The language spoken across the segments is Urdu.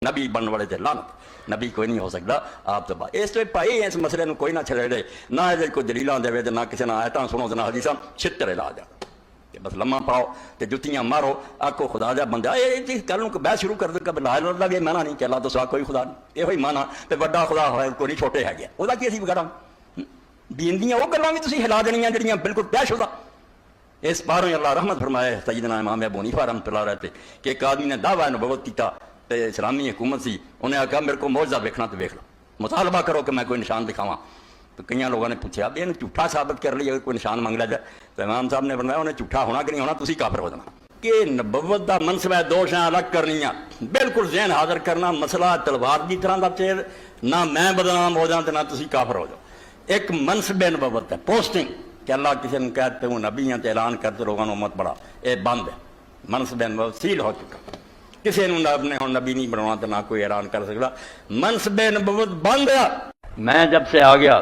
نبی بننے والے تے لعنت نبی کوئی نہیں ہو سکتا آپ تو بات اس بھائی اس مسئلے میں کوئی نہ چھڑے نہ کوئی دلیلاں دے نہ کسی نہ آیتاں سنو نہ حدیثاں چھتر لا جا بس لمحہ پاؤ تے جتیاں مارو آکو خدا جا بندہ یہ کل بحث شروع کر دے کہ لا الہ الا اللہ یہ مانا نہیں کہ اللہ تو سوا کوئی خدا نہیں یہ مانا تے بڑا خدا ہوئے کوئی نہیں چھوٹے ہے گیا وہ کی اسی وغیرہ دین دیاں وہ گلاں بھی تسی ہلا دینیاں جڑیاں بالکل طے شدہ اس باروں اللہ رحمت فرمائے سیدنا امام ابو حنیفہ رحمۃ اللہ رہتے کہ ایک آدمی نے دعویٰ نبوت کیتا تے اسلامی حکومت سی انہیں کہا میرے کو معجزہ دیکھنا تو دیکھ لو مطالبہ کرو کہ میں کوئی نشان دکھاواں تو کئی لوگوں نے پوچھا اب یہ جھوٹا ثابت کر لیا اگر کوئی نشان منگ جائے تو امام صاحب نے فرمایا انہیں جھوٹا ہونا کہ نہیں ہونا تسی کافر ہو جانا کہ نبوت دا منصب ہے دو شاں الگ کرنیاں بالکل ذہن حاضر کرنا مسئلہ تلوار دی طرح دا چیر نہ میں بدنام ہو جاؤں تو نہ تسی کافر ہو جاؤ ایک منصب نبوت ہے پوسٹنگ کہ اللہ کسی نے کہتے ہوں نبی ہیں تو اعلان کرتے لوگوں نے امت بڑا یہ بند ہے منصب نبوت سیل ہو چکا کسی نے اپنے ہوں نبی نہیں بنانا تو نہ کوئی اعلان کر سکتا منصب نبوت بند ہے میں جب سے آ گیا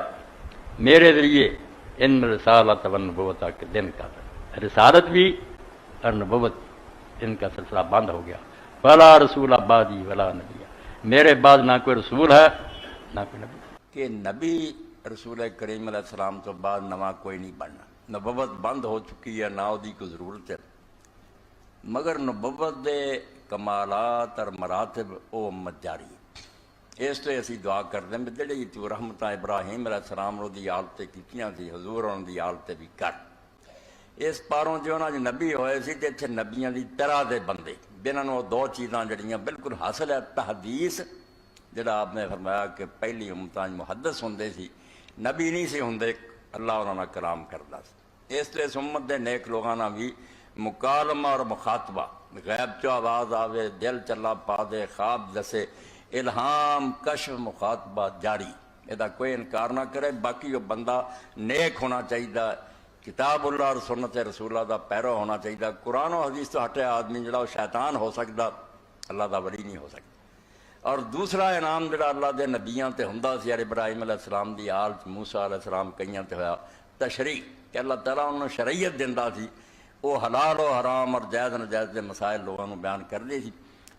میرے ذریعے ان رسالت و نبوت کے دن کا رسالت بھی اور نبوت ان کا سلسلہ بند ہو گیا ولا رسول آبادی ولا نبی میرے بعد نہ کوئی رسول ہے نہ کوئی نبی کہ نبی رسول کریم علیہ السلام تو بعد نواں کوئی نہیں بننا نبوت بند ہو چکی ہے نہ دی کو ضرورت ہے مگر نبوت دے کمالات اور مراتب او امت جاری ہے اس تو اسی دعا کرتے ہیں جڑی تو رحمتہ ابراہیم علیہ السلام رو دی آلتے کیتیاں تھی حضور ان دی آلتے بھی کر اس پاروں جو نا جو نبی ہوئے سی تے نبیاں دی طرح دے بندے بیناں نو دو چیزاں جڑیاں بالکل حاصل ہے تحدیث جڑا آپ نے فرمایا کہ پہلی امتاں محدث ہوندے سی نبی نہیں سے ہوندے اللہ انہوں نے کلام کردا سی اس لیے امت دے نیک لوگاں نہ بھی مکالمہ اور مخاطبہ غیب چو آواز آوے دل چلا پا دے خواب دسے الہام کشف مخاطبہ جاری یہ کوئی انکار نہ کرے باقی وہ بندہ نیک ہونا چاہیے کتاب اللہ اور سنت رسول اللہ دا پیرو ہونا چاہیے قرآن و حدیث تو ہٹے آدمی جڑا وہ شیطان ہو سکتا اللہ دا ولی نہیں ہو سکتا اور دوسرا انعام جڑا اللہ دے نبیاں تے ہوندا سی یار ابراہیم علیہ السلام دی آل موسیٰ علیہ السلام کئیاں تے ہویا تشریع کہ اللہ تعالیٰ انہوں نے شریعت دیندا سی وہ حلال و حرام اور جائز ناجائز دے مسائل لوگوں نے بیان کر دی سی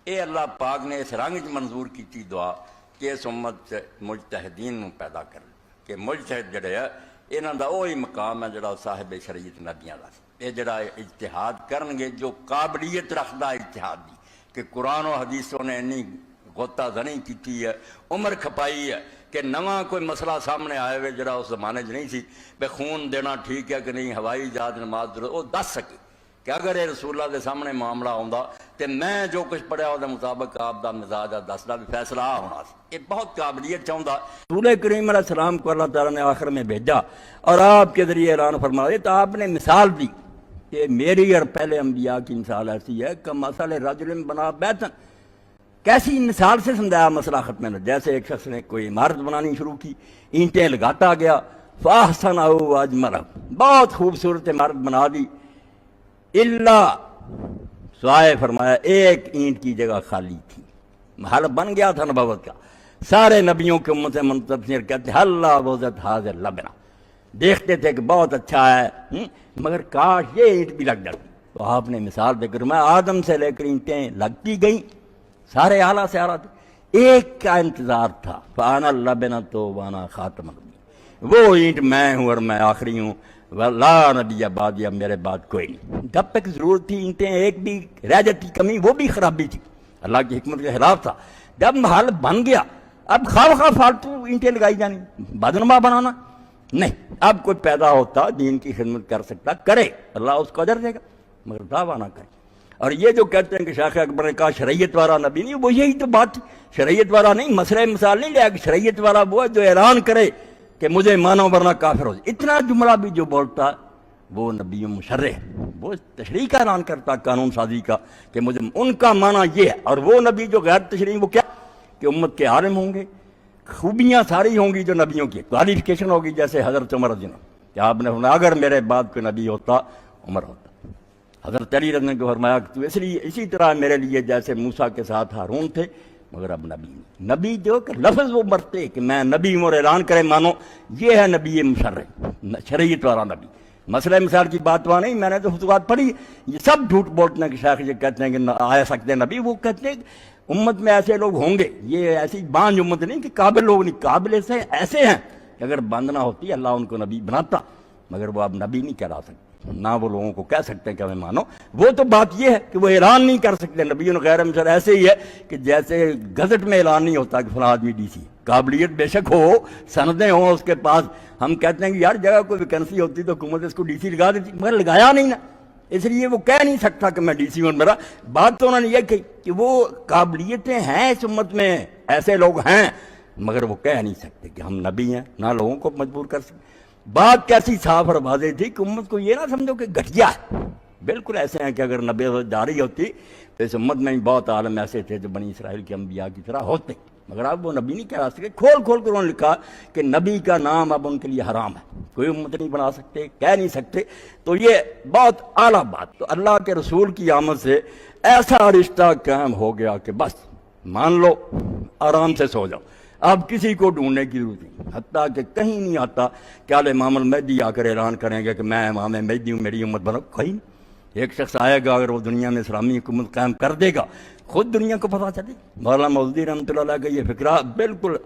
اے اللہ پاک نے اس رنگ منظور کیتی دعا کہ اس امت مجتہدین نو پیدا کر کہ مجتہد جڑے ہے انہاں دا وہی مقام ہے جڑا صاحب شریعت نبیاں دا سی اے جڑا اجتہاد کرن گے جو قابلیت رکھدا اجتہاد دی کہ قرآن و حدیثوں نے انی غوطہ زنی کیتی ہے عمر کھپائی ہے کہ نواں کوئی مسئلہ سامنے آئے ہوئے جڑا اس زمانے نہیں سی بے خون دینا ٹھیک ہے کہ نہیں ہوائی جہاز نماز ضرورت وہ دس سکے کہ اگر یہ رسول اللہ دے سامنے معاملہ ہوندا تو میں جو کچھ پڑھیا وہ مطابق آپ دا مزاج دس دا بھی فیصلہ ہونا سی یہ بہت قابلیت چاہتا رسول کریم علیہ السلام کو اللہ تعالیٰ نے آخر میں بھیجا اور آپ کے ذریعے اعلان فرمایا تو آپ نے مثال دی کہ میری اور پہلے انبیاء کی مثال ایسی ہے کہ مثل رجل بنا بیتن کیسی مثال سے سمجھایا مسئلہ ختم ہے جیسے ایک شخص نے کوئی عمارت بنانی شروع کی اینٹیں لگاتا گیا فاحسنہ واجملہ بہت خوبصورت عمارت بنا دی اللہ سوائے فرمایا ایک اینٹ کی جگہ خالی تھی محل بن گیا تھا نبوت کا سارے نبیوں کے امت سے منتظر کہتے اللہ وزت حاضر لبنا دیکھتے تھے کہ بہت اچھا ہے مگر کاش یہ اینٹ بھی لگ جاتی تو آپ نے مثال دے کر میں آدم سے لے کر اینٹیں لگتی گئیں سارے اعلیٰ سے اعلیٰ تھے ایک کا انتظار تھا فانا اللبنہ تو وانا خاتم النبی وہ اینٹ میں ہوں اور میں آخری ہوں لا نبی بعد یا میرے بعد کوئی نہیں جب تک ضرورت تھی اینٹیں ایک بھی رہ جاتی کمی وہ بھی خرابی تھی اللہ کی حکمت کے خلاف تھا جب محل بن گیا اب خواہ فالتو اینٹیں لگائی جانی بدنما بنانا نہیں اب کوئی پیدا ہوتا دین کی خدمت کر سکتا کرے اللہ اس کو اجر دے گا مگر دعویٰ نہ کرے اور یہ جو کہتے ہیں کہ شیخ اکبر نے کہا شریعت والا نبی نہیں وہ یہی تو بات شریعت والا نہیں مسئلہ مثال نہیں لیا کہ شریعت والا وہ ہے جو اعلان کرے کہ مجھے مانو ورنہ کافر ہو جائے اتنا جملہ بھی جو بولتا وہ نبی مشرع وہ تشریح کا اعلان کرتا قانون سازی کا کہ مجھے ان کا معنی یہ ہے اور وہ نبی جو غیر تشریح وہ کیا کہ امت کے عالم ہوں گے خوبیاں ساری ہوں گی جو نبیوں کی کوالیفیکیشن ہوگی جیسے حضرت عمر رضی اللہ عنہ کہ آپ نے فرمایا اگر میرے بعد کوئی نبی ہوتا عمر ہوتا حضرت علی رضی اللہ عنہ کو فرمایا کہ تو اسی طرح میرے لیے جیسے موسیٰ کے ساتھ ہارون تھے مگر اب نبی نہیں نبی جو کہ لفظ وہ مرتے کہ میں نبی ہوں اور اعلان کرے مانو یہ ہے نبی مشرع شریعت والا نبی مسئلہ مثال کی بات وہاں نہیں میں نے تو خطبات پڑھی یہ سب جھوٹ بولتے ہیں کہ شیخ یہ کہتے ہیں کہ آیا سکتے نبی وہ کہتے ہیں امت میں ایسے لوگ ہوں گے، یہ ایسی بانج امت نہیں کہ قابل لوگ نہیں، قابل ایسے ہیں کہ اگر بند نہ ہوتی اللہ ان کو نبی بناتا، مگر وہ اب نبی نہیں کہلا سکتے، نہ وہ لوگوں کو کہہ سکتے کہ ہمیں مانو۔ وہ تو بات یہ ہے کہ وہ اعلان نہیں کر سکتے، نبی غیر مثل ایسے ہی ہے کہ جیسے گزٹ میں اعلان نہیں ہوتا کہ فلاں آدمی ڈی سی، قابلیت بے شک ہو، سندیں ہوں اس کے پاس، ہم کہتے ہیں کہ یار جگہ کوئی ویکنسی ہوتی تو حکومت اس کو ڈی سی لگا دیتی، مگر لگایا نہیں نا، اس لیے وہ کہہ نہیں سکتا کہ میں ڈی سی ہوں میرا۔ بات تو انہوں نے یہ کہی کہ وہ قابلیتیں ہیں اس امت میں، ایسے لوگ ہیں، مگر وہ کہہ نہیں سکتے کہ ہم نبی ہیں، نہ لوگوں کو مجبور کر سکتے۔ بات کیسی صاف اور واضح تھی کہ امت کو یہ نہ سمجھو کہ گھٹیا ہے، بالکل ایسے ہیں کہ اگر نبی جاری ہوتی تو اس امت میں بہت عالم ایسے تھے جو بنی اسرائیل کے انبیاء کی طرح ہوتے، مگر اب وہ نبی نہیں کہہ سکتے۔ کھول کھول کر انہوں نے لکھا کہ نبی کا نام اب ان کے لیے حرام ہے، کوئی امت نہیں بنا سکتے، کہہ نہیں سکتے۔ تو یہ بہت اعلیٰ بات، تو اللہ کے رسول کی آمد سے ایسا رشتہ قائم ہو گیا کہ بس مان لو، آرام سے سو جاؤ، اب کسی کو ڈھونڈنے کی ضرورت نہیں، حتیٰ کہ کہیں نہیں آتا کہ امام المہدی آ کر اعلان کریں گے کہ میں امام مہدی ہوں، میری امت بنو، کہیں نہیں۔ ایک شخص آئے گا اگر وہ دنیا میں اسلامی حکومت قائم کر دے گا، خود دنیا کو پتہ چلے۔ مولانا مودودی رحمۃ اللہ علیہ کا یہ فکرہ بالکل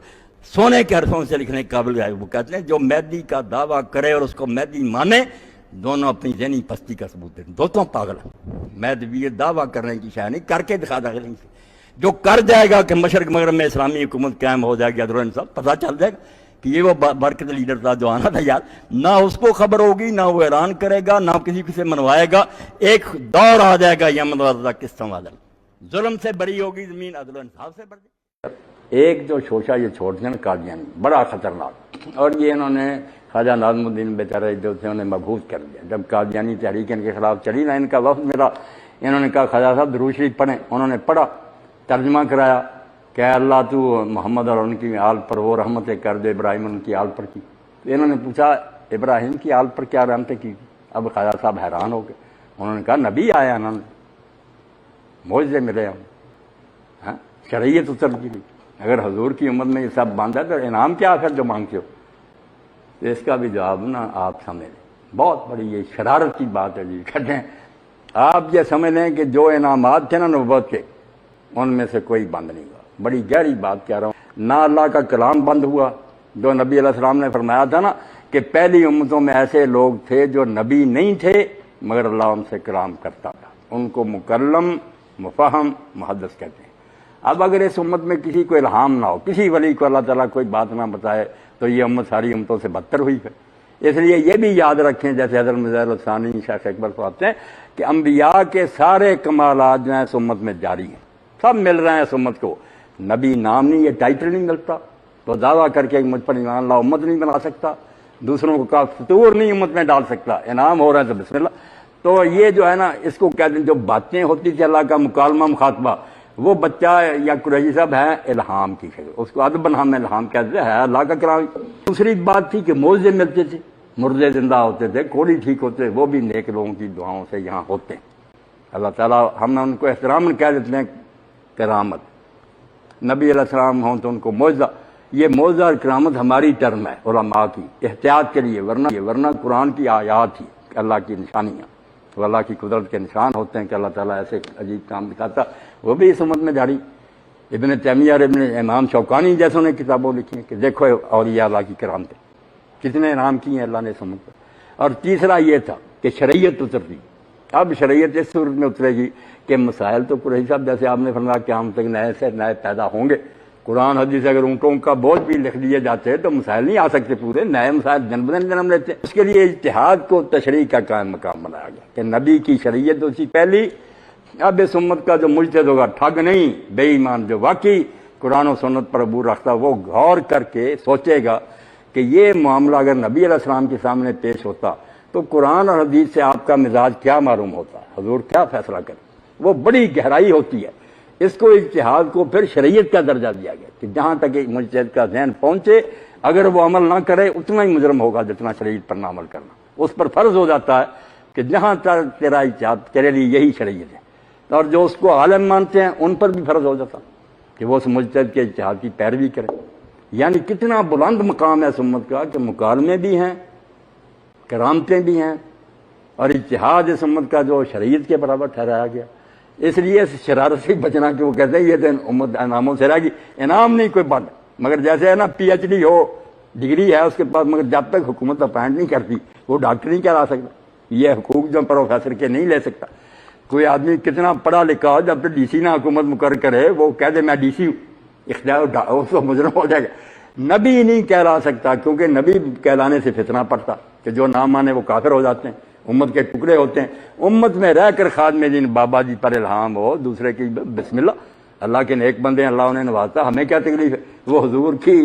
سونے کے حرفوں سے لکھنے کے قابل ہے۔ وہ کہتے ہیں جو مہدی کا دعویٰ کرے اور اس کو مہدی مانے، دونوں اپنی ذہنی پستی کا ثبوت دیں، دونوں پاگل ہیں۔ مہدویت دعویٰ کرنے کی شاید نہیں، کر کے دکھا دے گا۔ جو کر جائے گا کہ مشرق مغرب میں اسلامی حکومت قائم ہو جائے گی، عدل و انصاف، پتہ چل جائے گا کہ یہ وہ برکت لیڈر تھا جو آنا تھا یار، نہ اس کو خبر ہوگی، نہ وہ اعلان کرے گا، نہ کسی سے منوائے گا۔ ایک دور آ جائے گا یمن وردہ کس عدل، ظلم سے بری ہوگی زمین، عدل و انصاف سے بڑھ جائے گی۔ ایک جو شوشہ یہ چھوڑ دیا نا قادیانی، بڑا خطرناک، اور یہ انہوں نے خواجہ ناظم الدین بیچارے جو تھے انہیں مبہوت کر دیا۔ جب قادیانی تحریک ان کے خلاف چلی نا، ان کا وفد ملا، انہوں نے کہا خواجہ صاحب درود شریف پڑھیں، انہوں نے پڑھا، ترجمہ کرایا کہ اللہ تو محمد اور ان کی آل پر وہ رحمتیں کر دے، ابراہیم ان کی آل پر کی۔ تو انہوں نے پوچھا ابراہیم کی آل پر کیا رحمتیں کی؟ اب خواجہ صاحب حیران ہو گئے، انہوں نے کہا نبی آیا، انہوں نے معجزے ملے ہم، شریعت اتر کی۔ اگر حضور کی امت میں یہ سب باندھا تو انعام کیا آخر جو مانگتے ہو؟ تو اس کا بھی جواب نا آپ سمجھ لیں، بہت بڑی یہ شرارت کی بات ہے جی۔ کہتے ہیں آپ یہ سمجھ لیں کہ جو انعامات تھے نا نبوت کے، ان میں سے کوئی بند نہیں ہوا۔ بڑی گہری بات کہہ رہا ہوں، نہ اللہ کا کلام بند ہوا، جو نبی علیہ السلام نے فرمایا تھا نا کہ پہلی امتوں میں ایسے لوگ تھے جو نبی نہیں تھے مگر اللہ ان سے کلام کرتا تھا، ان کو مکلم، مفہم، محدث کہتے ہیں۔ اب اگر اس امت میں کسی کو الہام نہ ہو، کسی ولی کو اللہ تعالیٰ کوئی بات نہ بتائے، تو یہ امت ساری امتوں سے بدتر ہوئی ہے۔ اس لیے یہ بھی یاد رکھیں، جیسے حضرت مظہر الثانی شیخ اکبر فرماتے ہیں کہ انبیاء کے سارے کمالات جو ہیں اس امت میں جاری ہیں، سب مل رہے ہیں اس امت کو۔ نبی نام نہیں، یہ ٹائٹل نہیں ملتا تو دعویٰ کر کے مجھ پر ایمان لا، امت نہیں بنا سکتا، دوسروں کو کا فطور نہیں امت میں ڈال سکتا، انعام ہو رہا ہے تو بسم اللہ۔ تو یہ جو ہے نا، اس کو کہتے ہیں جو باتیں ہوتی تھی اللہ کا مکالمہ مخاطبہ، وہ بچہ یا قریشی صاحب ہے الہام کی شکل، اس کو ادب ہم الہام کہتے ہیں، اللہ کا کلام۔ دوسری بات تھی کہ معجزے ملتے تھے، مردے زندہ ہوتے تھے، کوڑی ٹھیک ہوتے، وہ بھی نیک لوگوں کی دعاؤں سے یہاں ہوتے ہیں۔ اللہ تعالیٰ ہم ان کو احترام کہہ دیتے ہیں کرامت، نبی علیہ السلام ہوں تو ان کو معجزہ۔ یہ معجزہ اور کرامت ہماری ٹرم ہے علماء کی، احتیاط کے لیے، ورنہ قرآن کی آیات ہی اللہ کی نشانیاں، تو اللہ کی قدرت کے نشان ہوتے ہیں کہ اللہ تعالیٰ ایسے عجیب کام دکھاتا، وہ بھی اس امت میں جاری۔ ابن تیمیہ اور ابن امام شوکانی جیسوں نے کتابوں لکھی ہیں کہ دیکھو اولیاء اللہ کی کرامتیں، کتنے انعام کیے ہیں اللہ نے اس امت پر۔ اور تیسرا یہ تھا کہ شریعت اترتی، اب شریعت اس صورت میں اترے گی کہ مسائل تو قریشی صاحب جیسے آپ نے فرمایا کہ ہم تک نئے سے نئے پیدا ہوں گے، قرآن حدیث اگر اونٹوں کا بوجھ بھی لکھ دیے جاتے تو مسائل نہیں آ سکتے، پورے نئے مسائل جن بدن جنم لیتے ہیں۔ اس کے لیے اجتہاد کو تشریح کا قائم مقام بنایا گیا کہ نبی کی شریعت اسی پہلی۔ اب اس امت کا جو مجتہد ہوگا، ٹھگ نہیں، بے ایمان، جو واقعی قرآن و سنت پر عبور رکھتا، وہ غور کر کے سوچے گا کہ یہ معاملہ اگر نبی علیہ السلام کے سامنے پیش ہوتا تو قرآن اور حدیث سے آپ کا مزاج کیا معلوم ہوتا، حضور کیا فیصلہ کرے، وہ بڑی گہرائی ہوتی ہے۔ اس کو اجتہاد کو پھر شریعت کا درجہ دیا گیا کہ جہاں تک ایک مجتہد کا ذہن پہنچے، اگر وہ عمل نہ کرے اتنا ہی مجرم ہوگا جتنا شریعت پر نہ عمل کرنا۔ اس پر فرض ہو جاتا ہے کہ جہاں تک تیرا اجتہاد، تیرے لیے یہی شریعت ہے، اور جو اس کو عالم مانتے ہیں ان پر بھی فرض ہو جاتا کہ وہ اس مجتہد کے اجتہاد کی پیروی کرے۔ یعنی کتنا بلند مقام ہے اس امت کا کہ مکالمے بھی ہیں، کرامتیں بھی ہیں، اور اجتہاد اس امت کا جو شریعت کے برابر ٹھہرایا گیا۔ اس لیے اس شرارت سے بچنا کہ وہ کہتے ہیں یہ تو امت انعاموں سے رہ گی. انعام نہیں کوئی بند، مگر جیسے ہے نا پی ایچ ڈی ہو، ڈگری ہے اس کے پاس، مگر جب تک حکومت اپائنٹ نہیں کرتی وہ ڈاکٹر نہیں کرا سکتا. یہ حقوق جو پروفیسر کے نہیں لے سکتا. کوئی آدمی کتنا پڑھا لکھا ہو، جب تک ڈی سی نہ حکومت مقرر کرے وہ کہہ دے میں ڈی سی ہوں، اختیار اس کو مجرم ہو جائے گا. نبی نہیں کہلا سکتا، کیونکہ نبی کہلانے سے فتنہ پڑتا کہ جو نہ مانے وہ کافر ہو جاتے ہیں، امت کے ٹکڑے ہوتے ہیں. امت میں رہ کر خادم دین بابا جی پر الہام ہو، دوسرے کی بسم اللہ، اللہ کے نیک بندے ہیں، اللہ انہیں نوازتا، ہمیں کیا تکلیف ہے؟ وہ حضور کی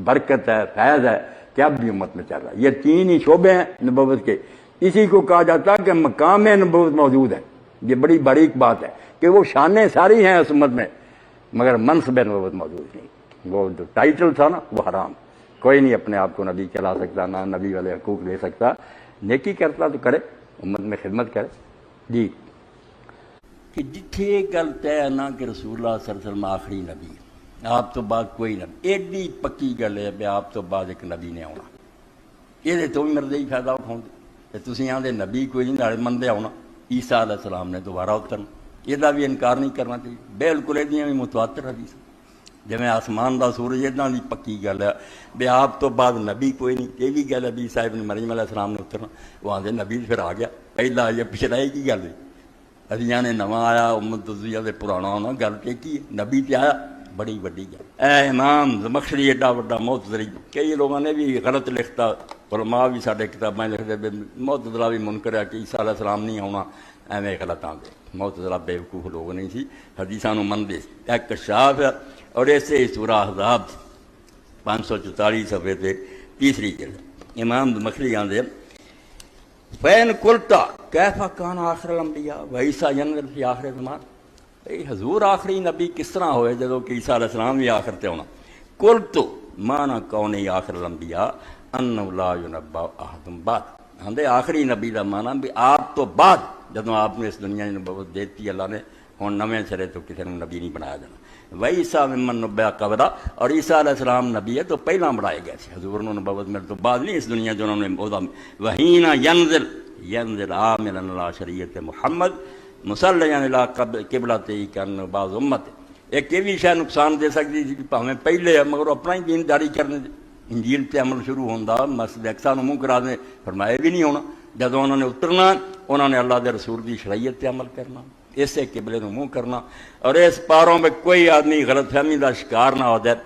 برکت ہے، فیض ہے کہ اب بھی امت میں چل رہا ہے. یہ تین ہی شعبے ہیں نبوت کے. اسی کو کہا جاتا ہے کہ مقام نبوت موجود ہے. یہ بڑی باریک بات ہے کہ وہ شانیں ساری ہیں اس امت میں، مگر منصب نبوت موجود نہیں. وہ جو ٹائٹل تھا نا وہ حرام. کوئی نہیں اپنے آپ کو نبی کہلا سکتا، نہ نبی والے حقوق لے سکتا. نیکی کرتا تو کرے، امت میں خدمت کرے. جی کہ جتھے گل طے نہ کہ رسول اللہ صلی اللہ علیہ وسلم آخری نبی، آپ تو بعد کوئی نبی، ایڈی پکی گل ہے کہ آپ تو بعد ایک نبی نے آنا. یہ تو بھی مرضی فائدہ اٹھاؤ کہ تھی آدھے نبی کوئی نہیں، نالے منتے آنا عیسیٰ علیہ السلام نے دوبارہ اترنا. یہ بھی انکار نہیں کرنا چاہیے. بالکل یہ بھی متواتر حدیث جی آسمان دا سورج اتنا دی پکی گل ہے بے آپ تو بعد نبی کوئی نہیں. یہ بھی گل ہے بھی صاحب نے مریم علیہ السلام نے اترنا، وہ آدھے نبی پھر آ گیا پہلا. یہ پچھلا کی گل ہے، ادیاں نے نواں آیا، امت دزیا دے پرانا ہونا. گل کہ کی نبی تے آیا، بڑی وڈی گل. اے امام زمخشری ایڈا وڈا معتزلی، کئی لوگوں نے بھی غلط لکھتا، علماء بھی سارے کتابیں لکھتے معتزلہ بھی منکر ہے کہ عیسیٰ علیہ السلام نہیں آنا. ایویں غلط آتے. معتزلہ بیوقوف لوگ نہیں سی، حدیثاں نوں مندے. ایک کشاف ہے اور ایسے سورہ احزاب 544 صفحے تے تیسری جلد امام زمخشری آندے فین قلتا کیف کان آخر الانبیاء و عیسیٰ ینزل فی آخر زمان. حضور آخری نبی کس طرح ہوئے جدو کہ عیسیٰ علیہ السلام بھی آخر تے ہونا. قلتو مانا کونی آخر الانبیاء انہ لا ینبا احد بعد. آندے آخری نبی دا مانا بھی آپ تو بعد، جدو آپ نے اس دنیا میں نبوت دیتی اللہ نے، ہوں نویں سرے تو کسی نے نبی نہیں بنایا جانا. وعیسیٰ ممن نبیا قبرہ، اور عیسیٰ علیہ السلام نبی ہے تو پہلا بنائے گئے تھے. حضور نے نبوت میں تو بعد نہیں اس دنیا جو انہوں نے وحینا ینزل عاملا علی شریعت محمد مسلیعا علی قبلۃ کان بعض امت. ایک یہ بھی شاید نقصان دے سکتی تھی کہ ہمیں پہلے ہے مگر اپنا ہی دین جاری کرنے دے. انجیل پہ عمل شروع ہوتا مسجد اقصیٰ نوں منہ کرا دیں، فرمایا بھی نہیں ہونا. جدو انہوں نے اترنا انہوں نے اللہ دے رسول کی شریعت پہ عمل کرنا، اسے قبلے نوں منہ کرنا. اور اس پاروں میں کوئی آدمی غلط فہمی کا شکار نہ ہو جائے.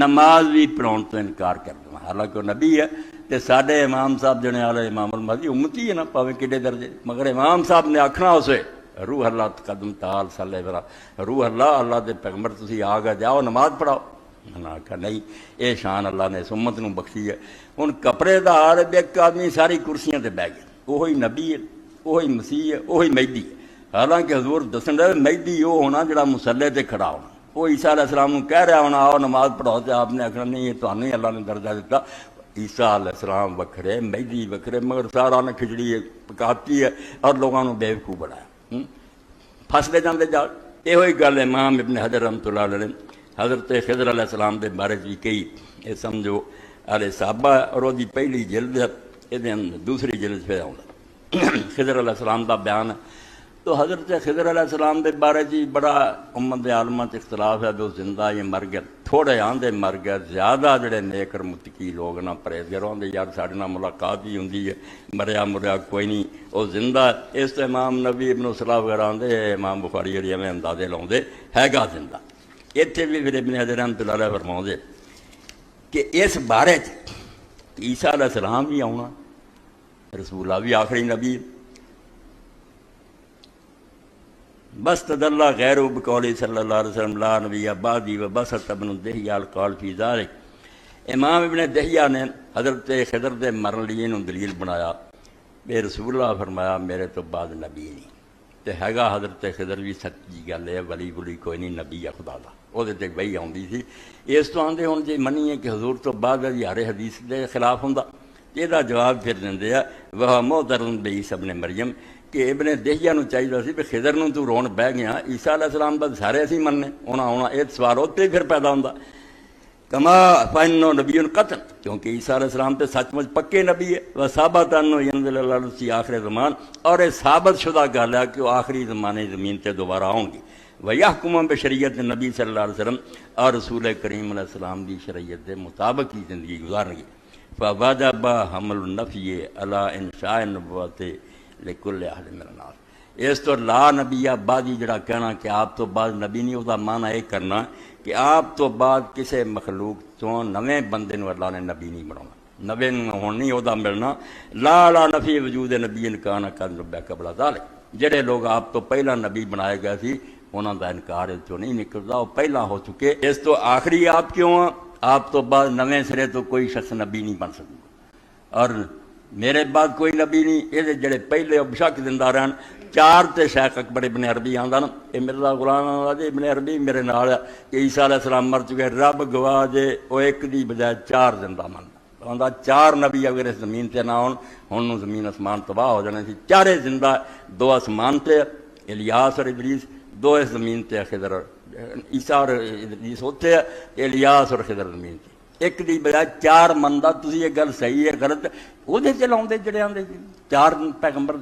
نماز بھی پڑھاؤ تو انکار کر دوں، حالانکہ وہ نبی ہے. تو سارے امام صاحب جنے والے امام المہدی امتی ہے نا، پاویں کڈے درجے، مگر امام صاحب نے آکھنا اسے روح اللہ قدم تعال صلی اللہ علیہ، روح اللہ دے پیغمبر تسی آ گئے جاؤ نماز پڑھاؤ. انہوں نے آخیا نہیں، یہ شان اللہ نے اس امت نوں بخشی ہے. ہوں کپڑے دا حال ہے، ایک آدمی ساری کرسیاں تے بہ گئے، وہی نبی ہے، وہی مسیح ہے، وہی مہدی ہے. حالانکہ حضور دسن رہے مہدی وہ ہونا جڑا مسلے تے کھڑا ہونا. وہ عیسیٰ علیہ السلام کہہ رہا ہونا آؤ نماز پڑھاؤ، تو آپ نے آخنا نہیں، یہ تو نہیں اللہ نے درجہ دیتا. عیسیٰ علیہ السلام وکھرے، مہدی وکھرے، مگر سارا نے کھچڑی پکاتی ہے اور لوگوں نے بیوقوف بنایا. پھنستے جاندے جا. یہ گل امام ابن حجر رحمۃ اللہ علیہ حضرت خضر علیہ السلام کے بارے بھی کہی. یہ سمجھو علیہ صحابہ اور وہ پہلی جلد ہے، یہ دوسری جلد پہ آؤں خضر علیہ السلام کا بیان ہے. تو حضرت خضر علیہ السلام کے بارے جی بڑا امت عالمہ اختلاف ہے. جو زندہ یہ مر گئے، تھوڑے آندے مر گئے، زیادہ جڑے نیک اور متقی لوگ نہ پرہیزگار آدھے یار سارے نال ملاقات بھی ہوندی ہے، مریا کوئی نہیں، وہ زندہ. اس تو امام نبی ابن الصلاح وغیرہ آدھے، امام بخاری جڑی میں اندازے لاؤندے ہے گا زندہ. اتنے بھی پھر ابن حجر رحمۃ اللہ علیہ فرماؤں کہ اس بارے عیسیٰ علیہ السلام بھی آنا، رسول اللہ بھی آخری نبی. بس تدلہ غیر بقول صلی اللہ علیہ وسلم لا نبی بعدی و بسط ابن دہیہ القول فی ذالک. امام ابن دہیہ نے حضرت خضر دے مرن لیے دلیل بنایا بے رسول اللہ فرمایا میرے تو بعد نبی نہیں. تو ہے حضرت خضر بھی سچی گل ہے، ولی بلی کوئی نہیں، نبی ہے خدا دا، وہ وہی آتی سی. اس تو آدھے ہوں جی منیے کہ حضور تو بعد ہر حدیث کے خلاف ہوں. یہ جواب پھر دے وہ محترم بے عیسیٰ ابن مریم کہ ابن دہیہ نو چاہیے سی بھی خضر نو تو رون بہ گیا، عیسیٰ علیہ السلام کا سارے اسی مننے ہونا. یہ سوال اتنے پھر پیدا ہوتا کما فإنه نبی قطن، کیونکہ عیسیٰ علیہ السلام تے سچ مچ پکے نبی ہے، وہ ثابت انه ينزل الارض فی آخر زمان، اور یہ ثابت شدہ گل ہے کہ وہ آخری زمانے زمین تے دوبارہ آؤں گی، وَيَحْكُمُ بِشَرِيعَةِ نبی صلی اللہ علیہ وسلم، اور رسول کریم علیہ السلام دی شریعت دے مطابق ہی زندگی گزارن گی۔ فَوَجَبَ حَمْلُ النَّفْيِ عَلَىٰ إِنشَاءِ النُّبُوَّةِ لِكُلِّ أَحَدٍ مِّنَ النَّاسِ۔ اس تو لا نبی بعدی جڑا کہنا کہ آپ تو بعد نبی نہیں، ہوتا معنی یہ کرنا کہ آپ تو بعد کسی مخلوق تو نویں بندے نو اللہ نے نبی نہیں بنانا، نویں ہون نہیں ہوتا ملنا۔ لا لا نفی وجود نبی انکان قد نبی قبل ذالک، جڑے لوگ آپ تو پہلا نبی بنائے گئے سی انہوں کا انکار تو نہیں نکلتا، وہ پہلا ہو چکے۔ اس تو آخری آپ کیوں ہیں؟ آپ تو بعد نویں سرے تو کوئی شخص نبی نہیں بن سکتا، اور میرے بعد کوئی نبی نہیں۔ یہ جڑے پہلے بشک زندہ رہن چار تے شیخ اکبر ابن عربی آندا نا، یہ مرزا غلام احمد ابن عربی میرے نال ہے کہ عیسیٰ علیہ السلام مر چکے، رب گواہ جے وہ ایک دی بجائے چار زندہ من آندا، چار نبی اگر اس زمین تے نہ ہون ہن زمین آسمان تباہ ہو جانے سی۔ چارے زندہ، دو آسمان تے الیاس اور ادریس، دو اس زمین تے خضر، عیسیٰ اور ادریس ہوتے ہیں، الیاس اور خضر زمین تے، ایک دی بجائے چار مندا۔ تسی یہ گل صحیح ہے غلط وہ تے لاؤندے جڑے آندے چار پیغمبر